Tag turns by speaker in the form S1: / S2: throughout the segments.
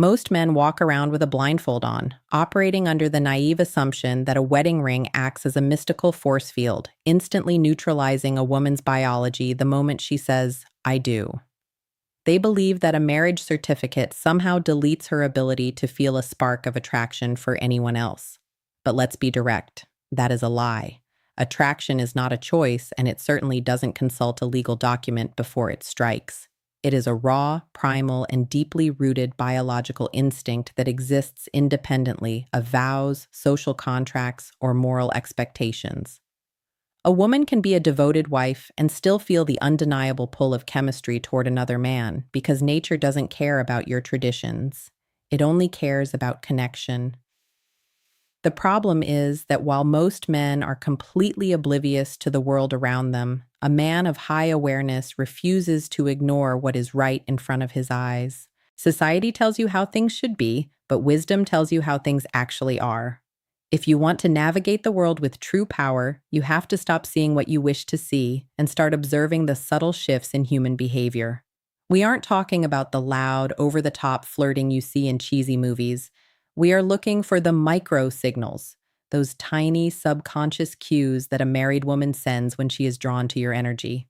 S1: Most men walk around with a blindfold on, operating under the naive assumption that a wedding ring acts as a mystical force field, instantly neutralizing a woman's biology the moment she says, "I do." They believe that a marriage certificate somehow deletes her ability to feel a spark of attraction for anyone else. But let's be direct. That is a lie. Attraction is not a choice, and it certainly doesn't consult a legal document before it strikes. It is a raw, primal, and deeply rooted biological instinct that exists independently of vows, social contracts, or moral expectations. A woman can be a devoted wife and still feel the undeniable pull of chemistry toward another man because nature doesn't care about your traditions. It only cares about connection. The problem is that while most men are completely oblivious to the world around them, a man of high awareness refuses to ignore what is right in front of his eyes. Society tells you how things should be, but wisdom tells you how things actually are. If you want to navigate the world with true power, you have to stop seeing what you wish to see and start observing the subtle shifts in human behavior. We aren't talking about the loud, over-the-top flirting you see in cheesy movies. We are looking for the micro signals, those tiny subconscious cues that a married woman sends when she is drawn to your energy.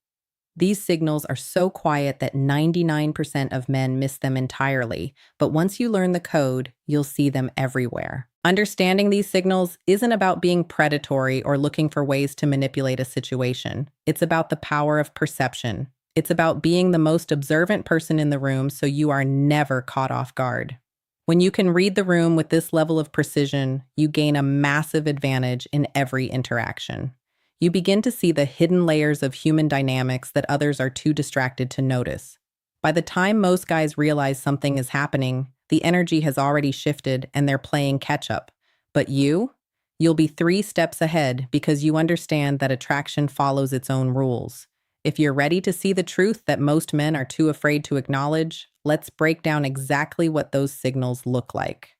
S1: These signals are so quiet that 99% of men miss them entirely, but once you learn the code, you'll see them everywhere. Understanding these signals isn't about being predatory or looking for ways to manipulate a situation. It's about the power of perception. It's about being the most observant person in the room so you are never caught off guard. When you can read the room with this level of precision, you gain a massive advantage in every interaction. You begin to see the hidden layers of human dynamics that others are too distracted to notice. By the time most guys realize something is happening, the energy has already shifted and they're playing catch-up. But you'll be 3 steps ahead because you understand that attraction follows its own rules. If you're ready to see the truth that most men are too afraid to acknowledge, let's break down exactly what those signals look like.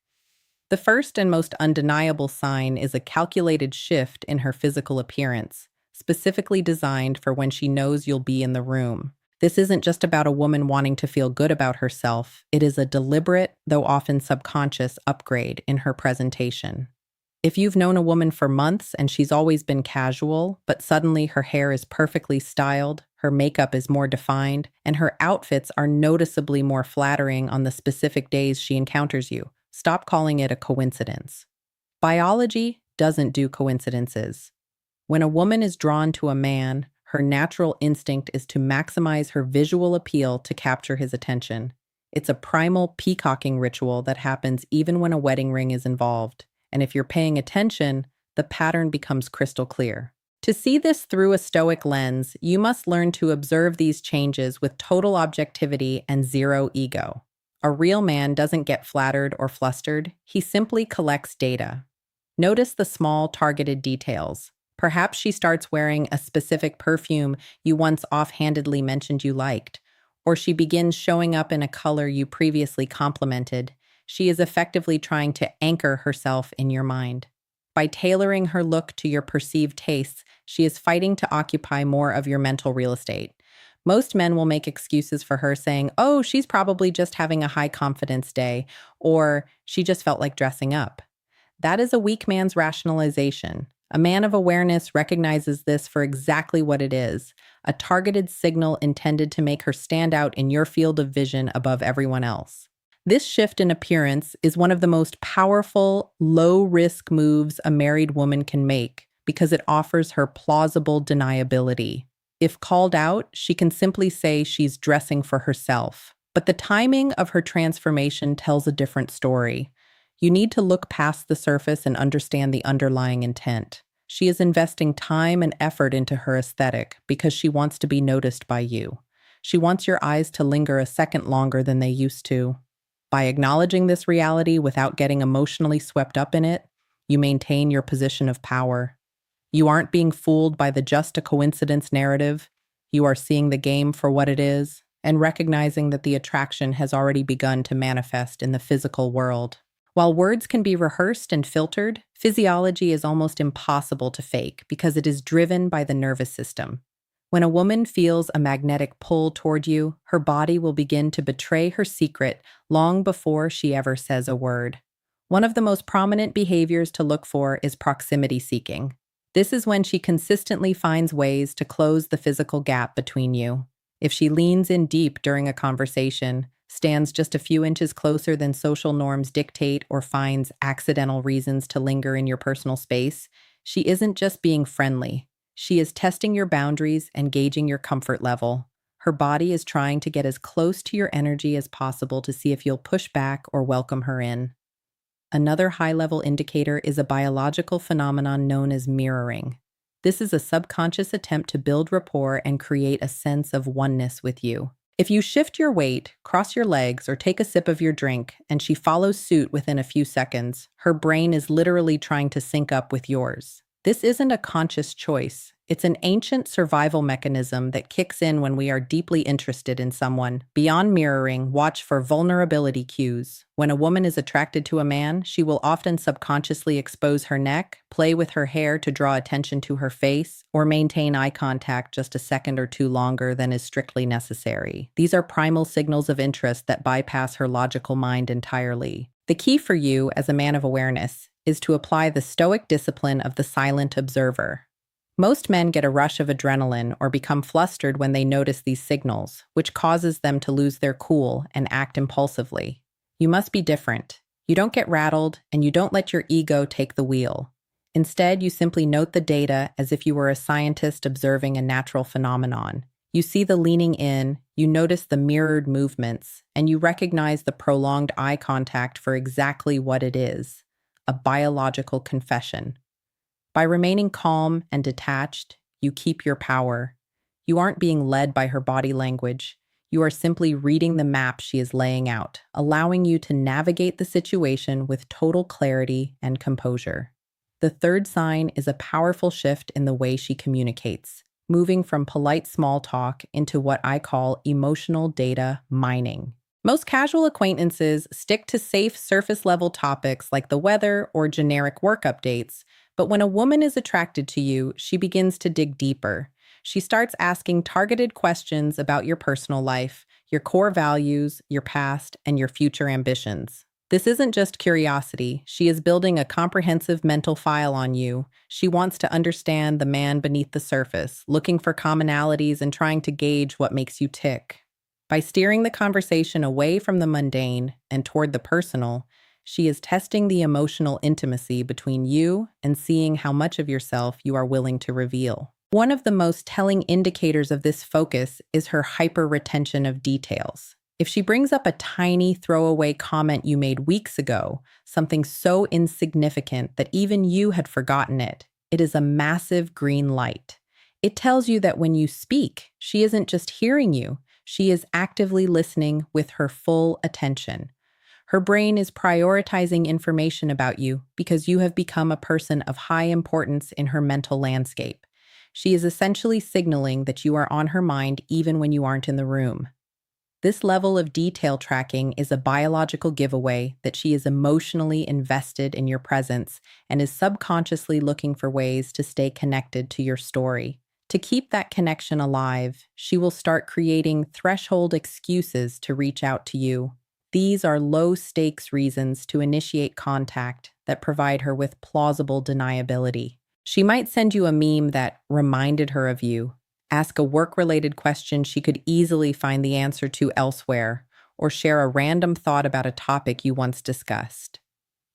S1: The first and most undeniable sign is a calculated shift in her physical appearance, specifically designed for when she knows you'll be in the room. This isn't just about a woman wanting to feel good about herself. It is a deliberate, though often subconscious, upgrade in her presentation. If you've known a woman for months and she's always been casual, but suddenly her hair is perfectly styled, her makeup is more defined, and her outfits are noticeably more flattering on the specific days she encounters you, stop calling it a coincidence. Biology doesn't do coincidences. When a woman is drawn to a man, her natural instinct is to maximize her visual appeal to capture his attention. It's a primal peacocking ritual that happens even when a wedding ring is involved. And if you're paying attention, the pattern becomes crystal clear. To see this through a Stoic lens, you must learn to observe these changes with total objectivity and zero ego. A real man doesn't get flattered or flustered. He simply collects data. Notice the small, targeted details. Perhaps she starts wearing a specific perfume you once offhandedly mentioned you liked, or she begins showing up in a color you previously complimented. She is effectively trying to anchor herself in your mind. By tailoring her look to your perceived tastes, she is fighting to occupy more of your mental real estate. Most men will make excuses for her saying, "Oh, she's probably just having a high confidence day," or "she just felt like dressing up." That is a weak man's rationalization. A man of awareness recognizes this for exactly what it is, a targeted signal intended to make her stand out in your field of vision above everyone else. This shift in appearance is one of the most powerful, low-risk moves a married woman can make because it offers her plausible deniability. If called out, she can simply say she's dressing for herself. But the timing of her transformation tells a different story. You need to look past the surface and understand the underlying intent. She is investing time and effort into her aesthetic because she wants to be noticed by you. She wants your eyes to linger a second longer than they used to. By acknowledging this reality without getting emotionally swept up in it, you maintain your position of power. You aren't being fooled by the just a coincidence narrative. You are seeing the game for what it is and recognizing that the attraction has already begun to manifest in the physical world. While words can be rehearsed and filtered, physiology is almost impossible to fake because it is driven by the nervous system. When a woman feels a magnetic pull toward you, her body will begin to betray her secret long before she ever says a word. One of the most prominent behaviors to look for is proximity seeking. This is when she consistently finds ways to close the physical gap between you. If she leans in deep during a conversation, stands just a few inches closer than social norms dictate, or finds accidental reasons to linger in your personal space, she isn't just being friendly. She is testing your boundaries and gauging your comfort level. Her body is trying to get as close to your energy as possible to see if you'll push back or welcome her in. Another high-level indicator is a biological phenomenon known as mirroring. This is a subconscious attempt to build rapport and create a sense of oneness with you. If you shift your weight, cross your legs, or take a sip of your drink, and she follows suit within a few seconds, her brain is literally trying to sync up with yours. This isn't a conscious choice. It's an ancient survival mechanism that kicks in when we are deeply interested in someone. Beyond mirroring, watch for vulnerability cues. When a woman is attracted to a man, she will often subconsciously expose her neck, play with her hair to draw attention to her face, or maintain eye contact just a second or two longer than is strictly necessary. These are primal signals of interest that bypass her logical mind entirely. The key for you, as a man of awareness, is to apply the Stoic discipline of the silent observer. Most men get a rush of adrenaline or become flustered when they notice these signals, which causes them to lose their cool and act impulsively. You must be different. You don't get rattled, and you don't let your ego take the wheel. Instead, you simply note the data as if you were a scientist observing a natural phenomenon. You see the leaning in, you notice the mirrored movements, and you recognize the prolonged eye contact for exactly what it is: a biological confession. By remaining calm and detached, you keep your power. You aren't being led by her body language. You are simply reading the map she is laying out, allowing you to navigate the situation with total clarity and composure. The third sign is a powerful shift in the way she communicates, moving from polite small talk into what I call emotional data mining. Most casual acquaintances stick to safe surface-level topics like the weather or generic work updates, but when a woman is attracted to you, she begins to dig deeper. She starts asking targeted questions about your personal life, your core values, your past, and your future ambitions. This isn't just curiosity. She is building a comprehensive mental file on you. She wants to understand the man beneath the surface, looking for commonalities and trying to gauge what makes you tick. By steering the conversation away from the mundane and toward the personal, she is testing the emotional intimacy between you and seeing how much of yourself you are willing to reveal. One of the most telling indicators of this focus is her hyper-retention of details. If she brings up a tiny throwaway comment you made weeks ago, something so insignificant that even you had forgotten it, it is a massive green light. It tells you that when you speak, she isn't just hearing you, she is actively listening with her full attention. Her brain is prioritizing information about you because you have become a person of high importance in her mental landscape. She is essentially signaling that you are on her mind even when you aren't in the room. This level of detail tracking is a biological giveaway that she is emotionally invested in your presence and is subconsciously looking for ways to stay connected to your story. To keep that connection alive, she will start creating threshold excuses to reach out to you. These are low-stakes reasons to initiate contact that provide her with plausible deniability. She might send you a meme that reminded her of you, ask a work-related question she could easily find the answer to elsewhere, or share a random thought about a topic you once discussed.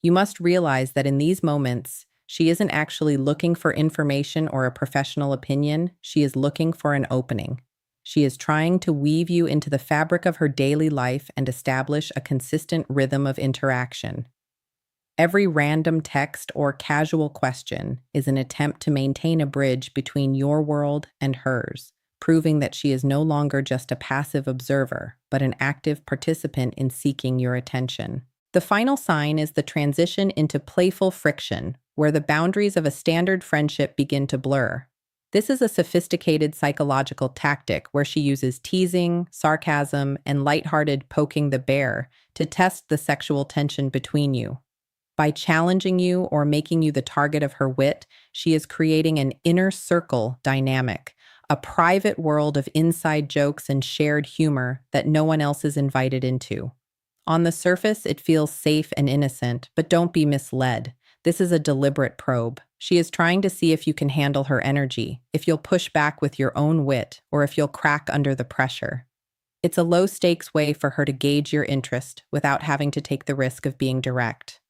S1: You must realize that in these moments, she isn't actually looking for information or a professional opinion. She is looking for an opening. She is trying to weave you into the fabric of her daily life and establish a consistent rhythm of interaction. Every random text or casual question is an attempt to maintain a bridge between your world and hers, proving that she is no longer just a passive observer, but an active participant in seeking your attention. The final sign is the transition into playful friction, where the boundaries of a standard friendship begin to blur. This is a sophisticated psychological tactic where she uses teasing, sarcasm, and lighthearted poking the bear to test the sexual tension between you. By challenging you or making you the target of her wit, she is creating an inner circle dynamic, a private world of inside jokes and shared humor that no one else is invited into. On the surface, it feels safe and innocent, but don't be misled. This is a deliberate probe. She is trying to see if you can handle her energy, if you'll push back with your own wit, or if you'll crack under the pressure. It's a low-stakes way for her to gauge your interest without having to take the risk of being direct.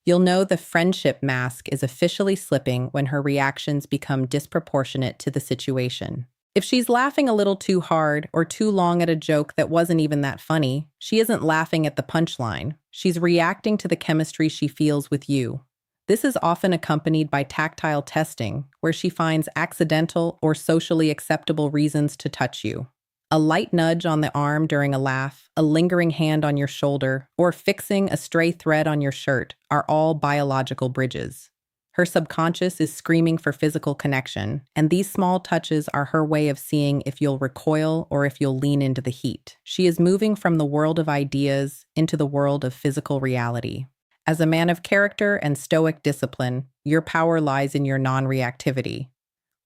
S1: You'll know the friendship mask is officially slipping when her reactions become disproportionate to the situation. If she's laughing a little too hard or too long at a joke that wasn't even that funny, she isn't laughing at the punchline. She's reacting to the chemistry she feels with you. This is often accompanied by tactile testing, where she finds accidental or socially acceptable reasons to touch you. A light nudge on the arm during a laugh, a lingering hand on your shoulder, or fixing a stray thread on your shirt are all biological bridges. Her subconscious is screaming for physical connection, and these small touches are her way of seeing if you'll recoil or if you'll lean into the heat. She is moving from the world of ideas into the world of physical reality. As a man of character and stoic discipline, your power lies in your non-reactivity.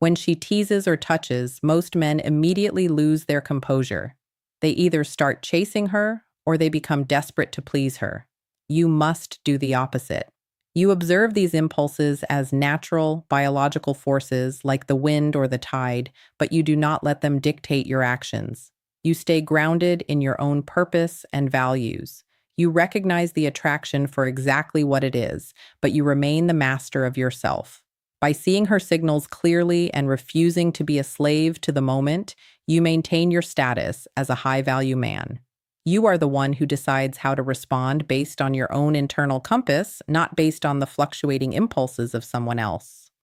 S1: When she teases or touches, most men immediately lose their composure. They either start chasing her or they become desperate to please her. You must do the opposite. You observe these impulses as natural, biological forces like the wind or the tide, but you do not let them dictate your actions. You stay grounded in your own purpose and values. You recognize the attraction for exactly what it is, but you remain the master of yourself. By seeing her signals clearly and refusing to be a slave to the moment, you maintain your status as a high-value man. You are the one who decides how to respond based on your own internal compass, not based on the fluctuating impulses of someone else.